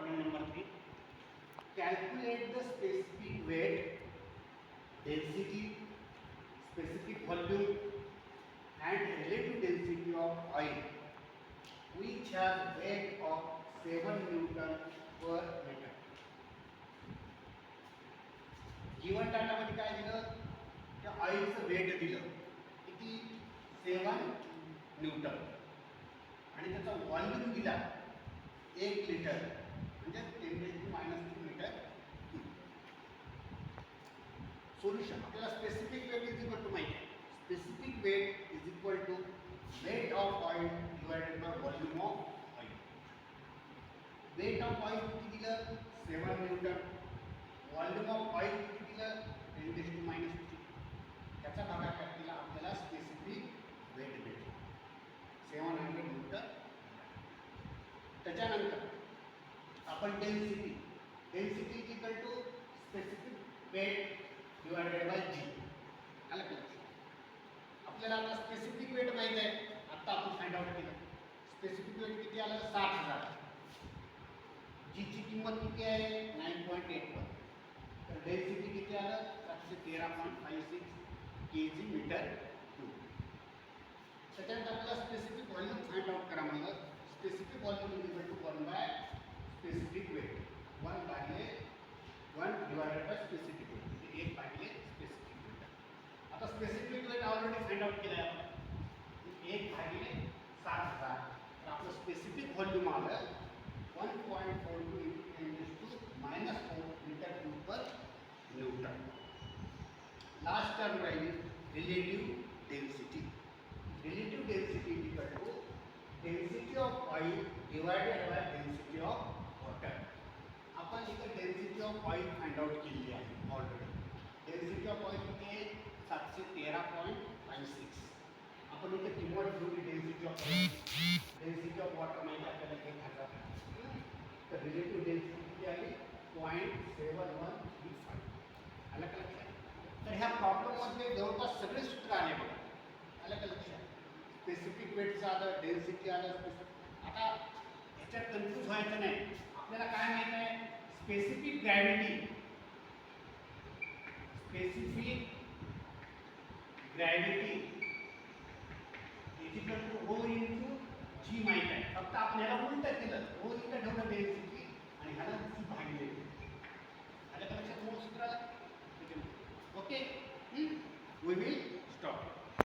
problem number 3. Calculate the specific weight, density, specific volume and relative density of oil which has weight of 7 Newton per meter. Given data मध्ये काय दिलं, त्या ऑइलचं weight दिलं किती 7 Newton आणि त्याचा volume दिला 1 लिटर म्हणजे 10⁻³ मीटर. सोल्युशन आपल्याला specific weight is equal to माहिती आहे. Specific weight is equal to weight of oil divided by volume of oil. Weight of oil किती दिलं 7 न्यूटन, व्हॉल्यूम ऑफ ऑइल किती दिलं 10⁻³. त्याचा भागाकार केला आपल्याला स्पेसिफिक वेट भेटले 700 न्यूटन. त्याच्यानंतर आपण density is equal to specific weight divided by G. आलं का लक्षात? आपल्याला आता स्पेसिफिक वेट माहिती आहे, आता आपण फाइंड आउट केलं. स्पेसिफिक वेट किती आलं 60,000. जीची किंमत किती आहे 9.81. तर डेन्सिटी किती आलं 713.56 kg मीटर क्यूब. त्याच्यानंतर आपल्याला स्पेसिफिक व्हॉल्यूम फाइंड आउट करा म्हणलं. Specific volume is equal to 1 by specific weight. 1 भागिले 1 डिवायडेड बाय स्पेसिफिक वेट म्हणजे 1 भागिले स्पेसिफिक वेट. आता specific weight already find out केलं आहे आपण 1 भागिले 60,000. तर आपलं स्पेसिफिक व्हॉल्यूम आलं 1.42 × 10⁻⁴ metre cube per newton. Last term राहिली relative density. Relative density is equal to density of oil divided by density of water. आपण इथे density of oil find out केली आहे ऑलरेडी. डेन्सिटी ऑफ ऑइल किती आहे 713.56. आपण इथे किंमत घेऊन density of oil, density of water माहिती आपल्याला 1000. तर रिलेटिव्ह डेन्सिटी किती आली 0.7135. आलं का लक्षात? तर ह्या प्रॉब्लेममध्ये जवळपास सगळे सूत्र आले बघा. आलं का लक्षात? स्पेसिफिक वेटचं आलं, डेन्सिटी आलं. आता ह्याच्यात कन्फ्यूज व्हायचं नाही. आपल्याला काय माहिती आहे specific gravity is equal to O into G माहिती आहे. फक्त आपण ह्याला उलटं केलं, O इथं ठेवलं डेन्सिटी आणि ह्याला G भागिले. आलं का लक्षात? मूळ सूत्र आलं. Okay, we will